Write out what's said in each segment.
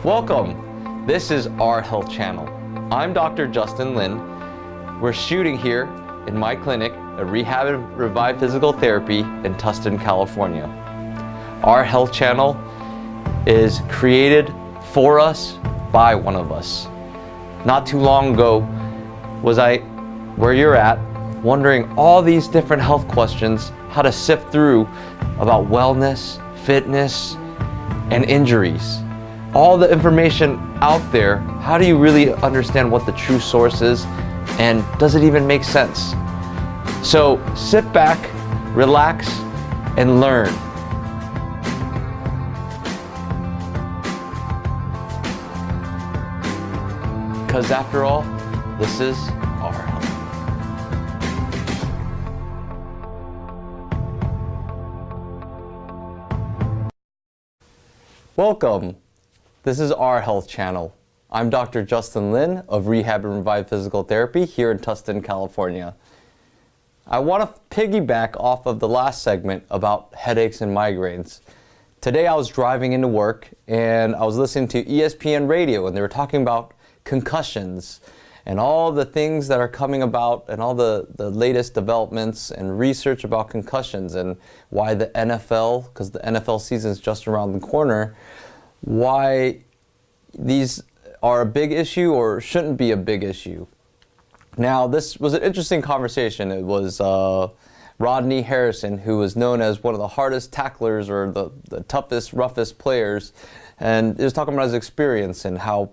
Welcome. This is our health channel. I'm Dr. Justin Lin. We're shooting here in my clinic at Rehab and Revive Physical Therapy in Tustin, California. Our health channel is created for us by one of us. Not too long ago was I where you're at, wondering all these different health questions, how to sift through about wellness, fitness, and injuries. All the information out there, how do you really understand what the true source is, and does it even make sense? So sit back, relax, and learn. Because after all, this is our health. Welcome. This is our health channel. I'm Dr. Justin Lin of Rehab and Revive Physical Therapy here in Tustin, California. I want to piggyback off of the last segment about headaches and migraines. Today I was driving into work and I was listening to ESPN radio and they were talking about concussions and all the things that are coming about and all the latest developments and research about concussions and why the NFL, because the NFL season is just around the corner, why these are a big issue or shouldn't be a big issue. Now, this was an interesting conversation. It was Rodney Harrison, who was known as one of the hardest tacklers or the toughest, roughest players, and he was talking about his experience and how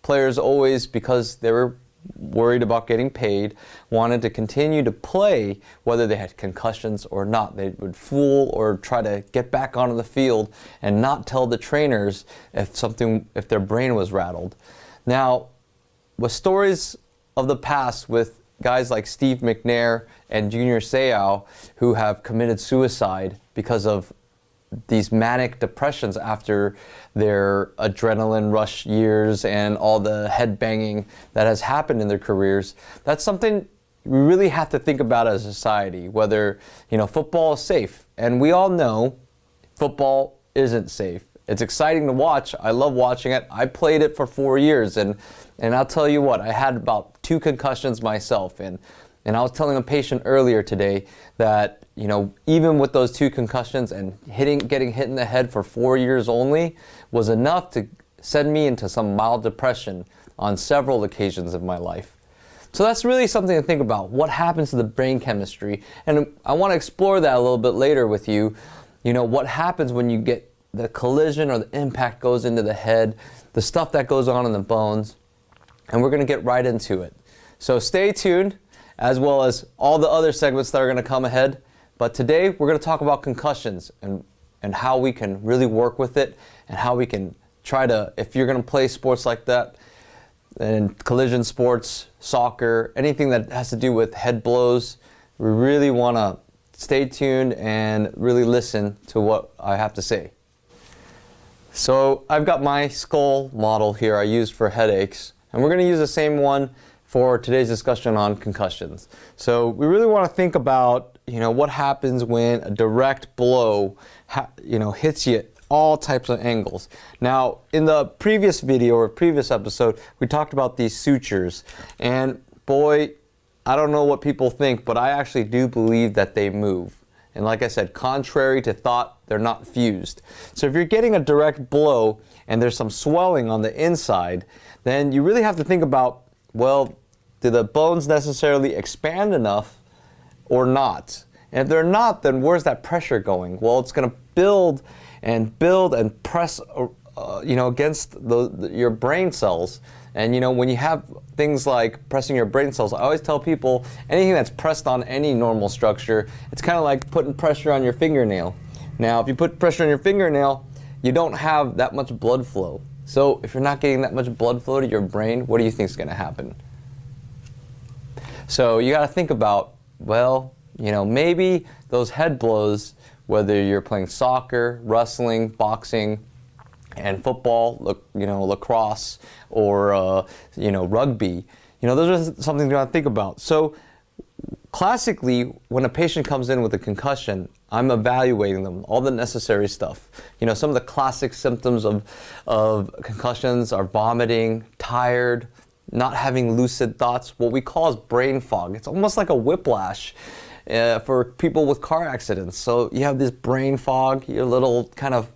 players always, because they were worried about getting paid, wanted to continue to play whether they had concussions or not. They would fool or try to get back onto the field and not tell the trainers if their brain was rattled. Now, with stories of the past with guys like Steve McNair and Junior Seau who have committed suicide because of these manic depressions after their adrenaline rush years and all the head banging that has happened in their careers, that's something we really have to think about as a society, whether, football is safe. And we all know football isn't safe. It's exciting to watch. I love watching it. I played it for 4 years and I'll tell you what, I had about 2 concussions myself and I was telling a patient earlier today that, even with those 2 concussions and getting hit in the head for 4 years only was enough to send me into some mild depression on several occasions of my life. So that's really something to think about. What happens to the brain chemistry? And I want to explore that a little bit later with you. What happens when you get the collision or the impact goes into the head, the stuff that goes on in the bones, and we're going to get right into it. So stay tuned, as well as all the other segments that are going to come ahead. But today we're going to talk about concussions and how we can really work with it and how we can try to, if you're going to play sports like that, and collision sports, soccer, anything that has to do with head blows, we really want to stay tuned and really listen to what I have to say. So I've got my skull model here I used for headaches, and we're going to use the same one for today's discussion on concussions. So we really want to think about, what happens when a direct blow, hits you at all types of angles. Now, in the previous video or previous episode, we talked about these sutures. And boy, I don't know what people think, but I actually do believe that they move. And like I said, contrary to thought, they're not fused. So if you're getting a direct blow and there's some swelling on the inside, then you really have to think about, well, do the bones necessarily expand enough or not? And if they're not, then where's that pressure going? Well, it's going to build and press, against your brain cells. And when you have things like pressing your brain cells, I always tell people anything that's pressed on any normal structure, it's kind of like putting pressure on your fingernail. Now, if you put pressure on your fingernail, you don't have that much blood flow. So if you're not getting that much blood flow to your brain, what do you think is going to happen? So you got to think about, well, maybe those head blows, whether you're playing soccer, wrestling, boxing, and football, lacrosse, or rugby, those are something you got to think about. So classically, when a patient comes in with a concussion, I'm evaluating them, all the necessary stuff. Some of the classic symptoms of concussions are vomiting, tired, not having lucid thoughts, what we call as brain fog. It's almost like a whiplash for people with car accidents. So you have this brain fog, your little kind of,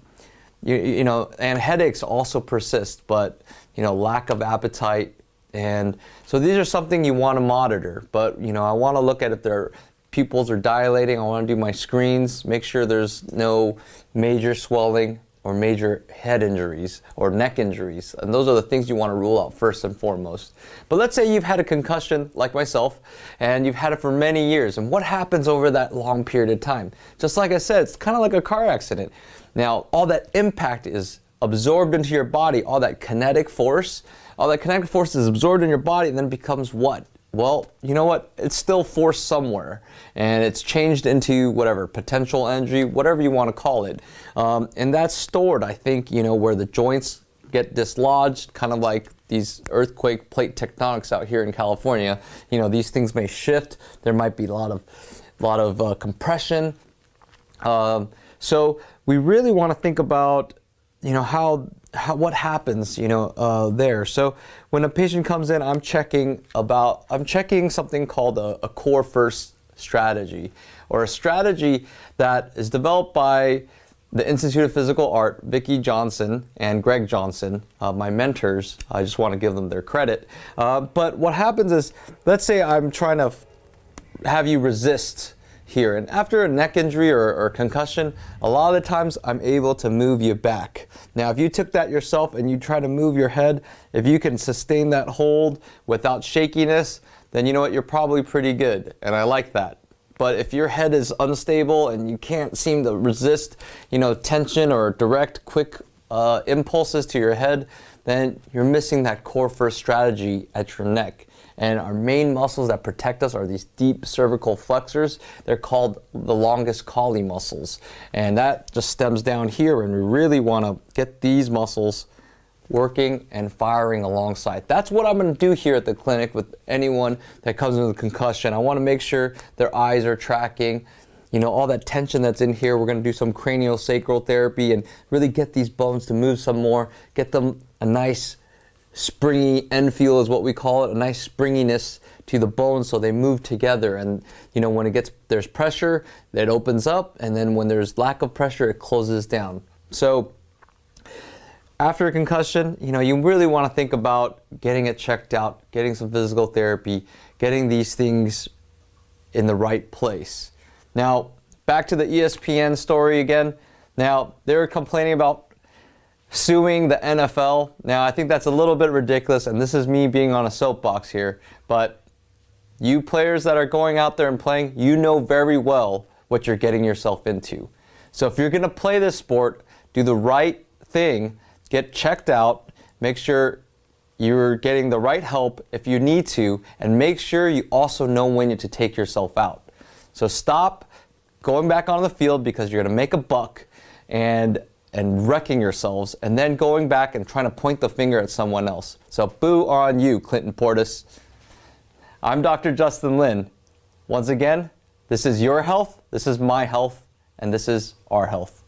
and headaches also persist, but, lack of appetite. And so these are something you want to monitor, but, I want to look at if their pupils are dilating. I want to do my screens, make sure there's no major swelling or major head injuries or neck injuries. And those are the things you want to rule out first and foremost. But let's say you've had a concussion like myself and you've had it for many years. And what happens over that long period of time? Just like I said, it's kind of like a car accident. Now, all that impact is absorbed into your body, all that kinetic force is absorbed in your body and then becomes what? Well, you know what? It's still force somewhere, and it's changed into whatever, potential injury, whatever you want to call it. And that's stored, I think, where the joints get dislodged, kind of like these earthquake plate tectonics out here in California. These things may shift. There might be a lot of compression. So we really want to think about, what happens, there. So when a patient comes in, I'm checking something called a core first strategy, or a strategy that is developed by the Institute of Physical Art, Vicki Johnson and Greg Johnson, my mentors. I just want to give them their credit. But what happens is, let's say I'm trying to have you resist here, and after a neck injury or concussion, a lot of the times I'm able to move you back. Now, if you took that yourself and you try to move your head, if you can sustain that hold without shakiness, then you know what, you're probably pretty good, and I like that. But if your head is unstable and you can't seem to resist, tension or direct, quick impulses to your head, then you're missing that core first strategy at your neck. And our main muscles that protect us are these deep cervical flexors. They're called the longest collie muscles. And that just stems down here, and we really want to get these muscles working and firing alongside. That's what I'm going to do here at the clinic with anyone that comes in with a concussion. I want to make sure their eyes are tracking, all that tension that's in here. We're going to do some craniosacral therapy and really get these bones to move some more, get them a nice springy end feel is what we call it, a nice springiness to the bones so they move together. And when there's pressure, it opens up, and then when there's lack of pressure, it closes down. So after a concussion, you really want to think about getting it checked out, getting some physical therapy, getting these things in the right place. Now, back to the ESPN story again. Now, they were complaining about suing the NFL. Now, I think that's a little bit ridiculous, and this is me being on a soapbox here, but you players that are going out there and playing, you know very well what you're getting yourself into. So if you're going to play this sport, do the right thing, get checked out, make sure you're getting the right help if you need to, and make sure you also know when to take yourself out. So stop going back on the field because you're going to make a buck and wrecking yourselves, and then going back and trying to point the finger at someone else. So boo on you, Clinton Portis. I'm Dr. Justin Lin. Once again, this is your health, this is my health, and this is our health.